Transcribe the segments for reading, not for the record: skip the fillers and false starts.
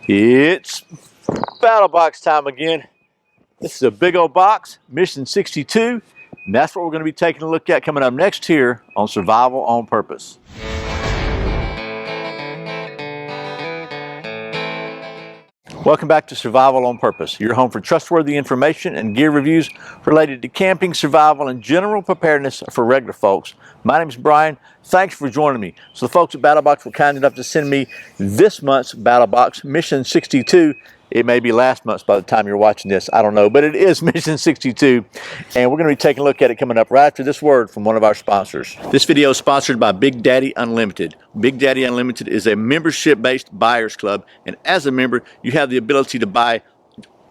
It's Battlebox time again. This is a big old box, Mission 62, and that's what we're going to be taking a look at coming up next here on Survival on Purpose. Welcome back to Survival on Purpose, your home for trustworthy information and gear reviews related to camping, survival, and general preparedness for regular folks. My name is Brian. Thanks for joining me. So the folks at Battlebox were kind enough to send me this month's Battlebox, Mission 62. It may be last month's by the time you're watching this, I don't know, but it is Mission 62, and we're going to be taking a look at it coming up right after this word from one of our sponsors. This video is sponsored by Big Daddy Unlimited. Big Daddy Unlimited is a membership-based buyers club, and as a member, you have the ability to buy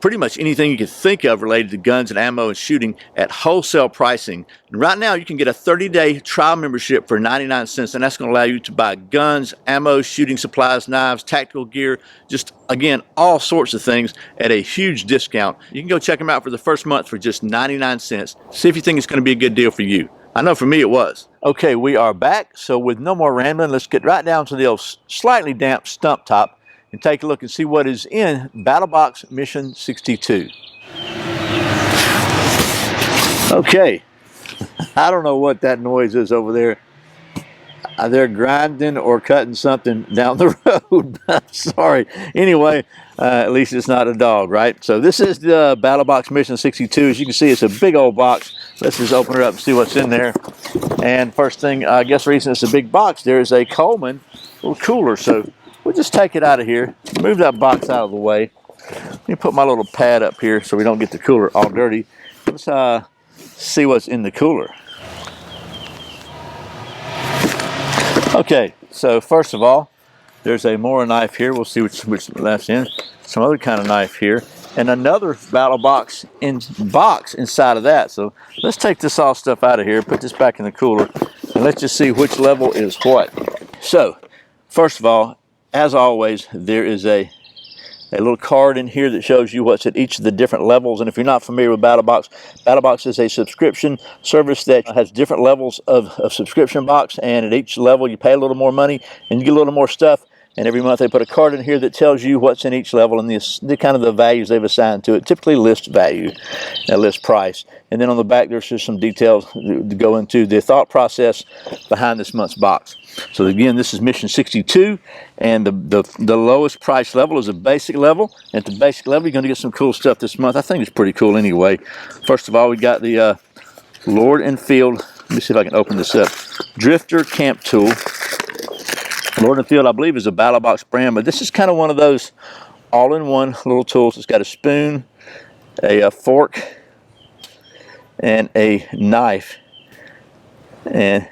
pretty much anything you can think of related to guns and ammo and shooting at wholesale pricing. And right now, you can get a 30-day trial membership for 99 cents, and that's going to allow you to buy guns, ammo, shooting supplies, knives, tactical gear, just, again, all sorts of things at a huge discount. You can go check them out for the first month for just 99 cents. See if you think it's going to be a good deal for you. I know for me it was. Okay, we are back, so with no more rambling, let's get right down to the old slightly damp stump top and take a look and see what is in Battlebox Mission 62. Okay, I don't know what that noise is over there. They're grinding or cutting something down the road. Sorry. Anyway, at least it's not a dog, right? So this is the Battlebox Mission 62. As you can see, it's a big old box. Let's just open it up and see what's in there. And first thing, I guess the reason it's a big box, there is a Coleman little cooler. So we'll just take it out of here, move that box out of the way. Let me put my little pad up here so we don't get the cooler all dirty. Let's see what's in the cooler. Okay, so first of all, there's a Mora knife here. We'll see which that's in. Some other kind of knife here. And another Battlebox box inside of that. So let's take this all stuff out of here, put this back in the cooler, and let's just see which level is what. So, first of all, as always, there is a little card in here that shows you what's at each of the different levels. And if you're not familiar with Battlebox, Battlebox is a subscription service that has different levels of subscription box. And at each level, you pay a little more money and you get a little more stuff. And every month they put a card in here that tells you what's in each level and the kind of the values they've assigned to it. Typically list value, list price. And then on the back, there's just some details to go into the thought process behind this month's box. So again, this is Mission 62, and the lowest price level is a basic level. At the basic level, you're going to get some cool stuff this month. I think it's pretty cool anyway. First of all, we got the Lord and Field. Let me see if I can open this up. Drifter Camp Tool. Lord and Field, I believe, is a Battlebox brand, but this is kind of one of those all-in-one little tools. It's got a spoon, a fork, and a knife, and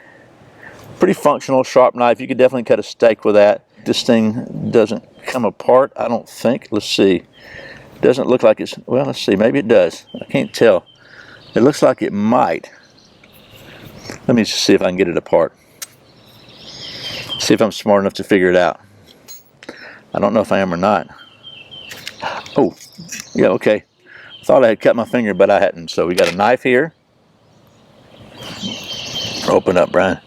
pretty functional, sharp knife. You could definitely cut a steak with that. This thing doesn't come apart, I don't think. Let's see. It doesn't look like it's, well, let's see. Maybe it does. I can't tell. It looks like it might. Let me just see if I can get it apart. See if I'm smart enough to figure it out. I don't know if I am or not. Oh, yeah, okay. I thought I had cut my finger, but I hadn't. So we got a knife here. Open up, Brian.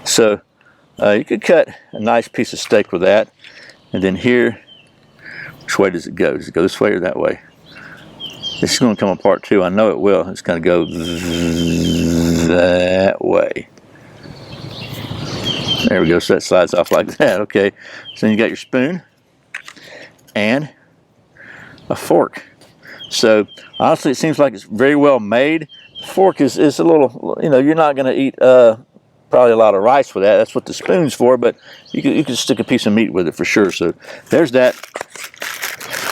So you could cut a nice piece of steak with that. And then here, which way does it go? Does it go this way or that way? This is going to come apart too. I know it will. It's going to go that way. There we go. So that slides off like that. Okay. So then you got your spoon and a fork. So honestly, it seems like it's very well made. The fork is a little, you know, you're not going to eat probably a lot of rice with that. That's what the spoon's for, but you can stick a piece of meat with it for sure. So there's that.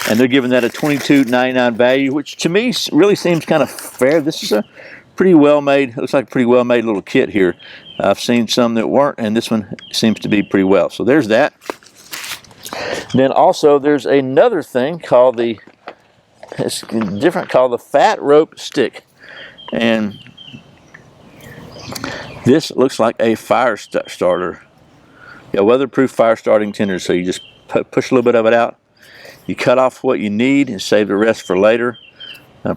And they're giving that a $22.99 value, which to me really seems kind of fair. This is a pretty well made, looks like a pretty well made little kit here. I've seen some that weren't, and this one seems to be pretty well. So there's that. Then also there's another thing called it's different, called the Fat Rope Stick. And this looks like a fire starter. Yeah, weatherproof fire starting tinder. So you just push a little bit of it out. You cut off what you need and save the rest for later.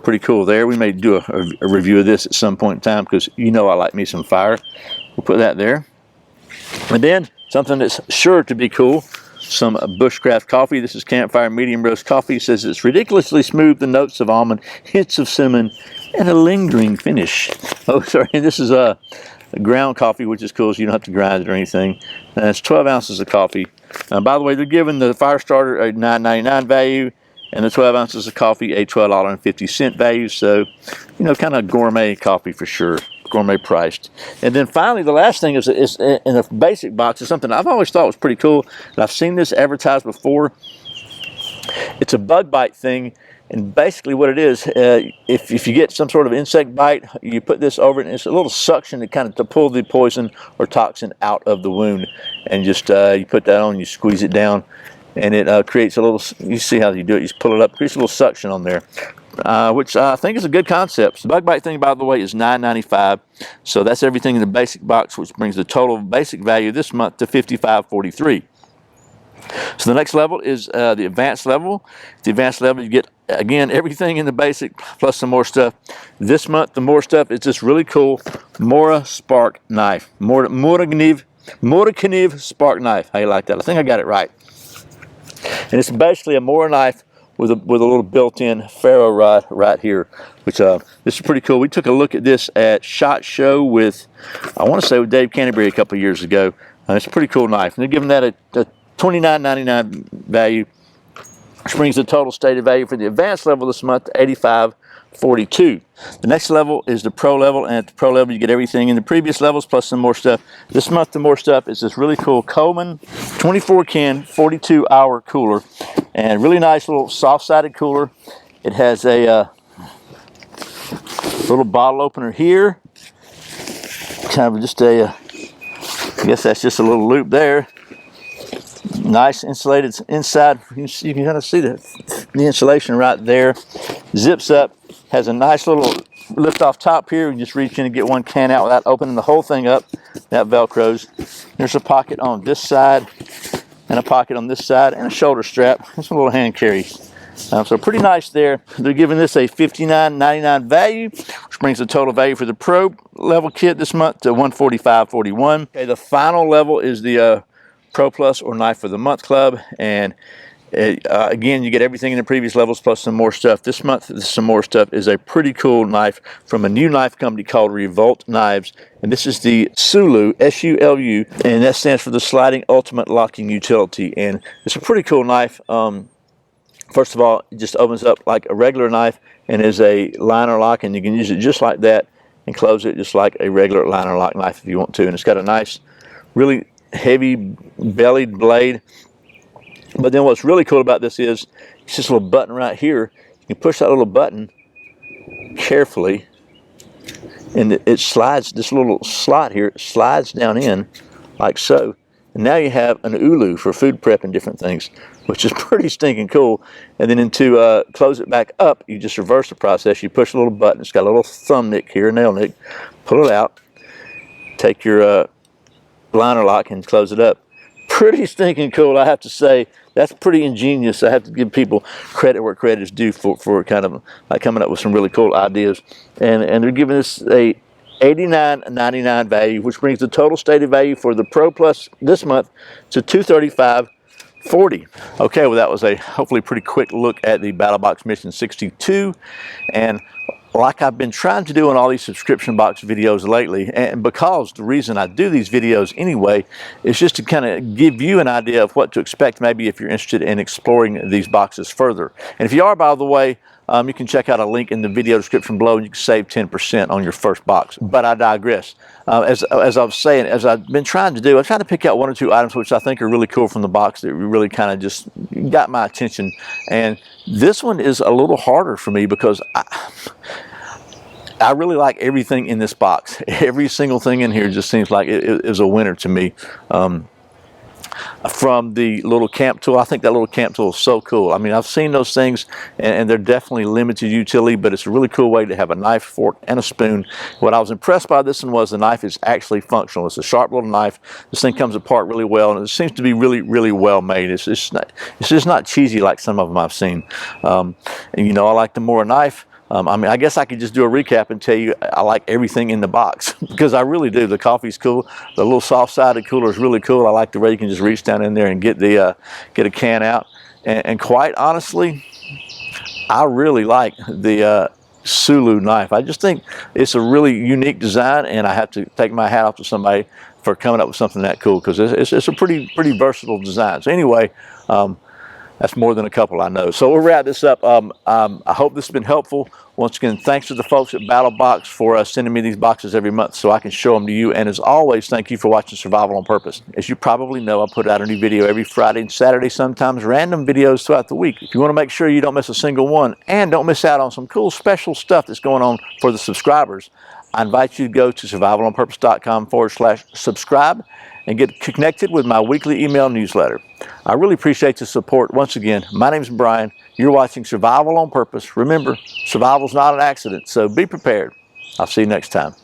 Pretty cool there. We may do a review of this at some point in time because you know I like me some fire. We'll put that there. And then something that's sure to be cool, some bushcraft coffee. This is Campfire Medium Roast Coffee. It says it's ridiculously smooth, the notes of almond, hints of cinnamon, and a lingering finish. Oh, sorry, this is a ground coffee, which is cool, so you don't have to grind it or anything. And it's 12 ounces of coffee. By the way, they're giving the fire starter a $9.99 value, and the 12 ounces of coffee a $12.50 value. So, you know, kind of gourmet coffee for sure. Gourmet priced. And then finally, the last thing is in a basic box is something I've always thought was pretty cool, and I've seen this advertised before. It's a bug bite thing, and basically what it is, if you get some sort of insect bite, you put this over it, and it's a little suction to kind of to pull the poison or toxin out of the wound, and just you put that on, you squeeze it down, and it creates a little, you see how you do it, you just pull it up, creates a little suction on there. Which I think is a good concept. The bug bite thing, by the way, is $9.95. So that's everything in the basic box, which brings the total basic value this month to $55.43. So the next level is the advanced level. The advanced level, you get, again, everything in the basic plus some more stuff. This month, the more stuff is this really cool Mora Spark Knife. Morakniv Spark Knife. How you like that? I think I got it right. And it's basically a Mora knife with a little built-in ferro rod right here, which this is pretty cool. We took a look at this at SHOT Show with, I want to say, with Dave Canterbury a couple of years ago. It's a pretty cool knife. And they're giving that a $29.99 value, which brings the total stated value for the advanced level this month to $85.42. The next level is the pro level, and at the pro level you get everything in the previous levels plus some more stuff. This month the more stuff is this really cool Coleman 24 can 42 hour cooler, and really nice little soft-sided cooler. It has a little bottle opener here, kind of just a I guess that's just a little loop there. Nice insulated inside. You can kind of see the insulation right there. Zips up. Has a nice little lift off top here. You can just reach in and get one can out without opening the whole thing up. That velcros. There's a pocket on this side and a pocket on this side and a shoulder strap. It's a little hand carry. So pretty nice there. They're giving this a $59.99 value, which brings the total value for the pro level kit this month to $145.41. Okay, the final level is the Pro Plus or Knife for the Month Club, and again, you get everything in the previous levels plus some more stuff. This month, some more stuff is a pretty cool knife from a new knife company called Revolt Knives, and this is the Sulu, S-U-L-U, and that stands for the Sliding Ultimate Locking Utility, and it's a pretty cool knife. First of all, it just opens up like a regular knife and is a liner lock, and you can use it just like that and close it just like a regular liner lock knife if you want to, and it's got a nice, really heavy bellied blade. But then what's really cool about this is it's this little button right here. You can push that little button carefully, and it slides, this little slot here slides down in like so, and now you have an ulu for food prep and different things, which is pretty stinking cool. And then to close it back up, you just reverse the process. You push a little button. It's got a little thumb nick here, nail nick. Pull it out, take your liner lock and close it up. Pretty stinking cool, I have to say. That's pretty ingenious. I have to give people credit where credit is due for kind of like coming up with some really cool ideas. And they're giving us a $89.99 value, which brings the total stated value for the Pro Plus this month to $235.40. Okay, well that was a hopefully pretty quick look at the Battlebox Mission 62, and like I've been trying to do in all these subscription box videos lately, and because the reason I do these videos anyway is just to kind of give you an idea of what to expect maybe if you're interested in exploring these boxes further. And if you are, by the way, you can check out a link in the video description below and you can save 10% on your first box. But I digress. As I was saying, as I've been trying to do, I try to pick out one or two items which I think are really cool from the box that really kind of just got my attention. And this one is a little harder for me because I really like everything in this box. Every single thing in here just seems like it is a winner to me. From the little camp tool, I think that little camp tool is so cool. I mean, I've seen those things and they're definitely limited utility, but it's a really cool way to have a knife, fork, and a spoon. What I was impressed by this one was the knife is actually functional. It's a sharp little knife. This thing comes apart really well, and it seems to be really, really well made. It's just not cheesy like some of them I've seen. And you know, I like the Mora knife. I mean, I guess I could just do a recap and tell you I like everything in the box because I really do. The coffee's cool. The little soft-sided cooler is really cool. I like the way you can just reach down in there and get the get a can out. And quite honestly, I really like the Sulu knife. I just think it's a really unique design, and I have to take my hat off to somebody for coming up with something that cool, because it's a pretty versatile design. So anyway, that's more than a couple, I know. So we'll wrap this up. I hope this has been helpful. Once again, thanks to the folks at Battlbox for sending me these boxes every month so I can show them to you. And as always, thank you for watching Survival on Purpose. As you probably know, I put out a new video every Friday and Saturday, sometimes random videos throughout the week. If you want to make sure you don't miss a single one and don't miss out on some cool special stuff that's going on for the subscribers, I invite you to go to survivalonpurpose.com/subscribe and get connected with my weekly email newsletter. I really appreciate the support. Once again, my name is Brian. You're watching Survival on Purpose. Remember, survival's not an accident, so be prepared. I'll see you next time.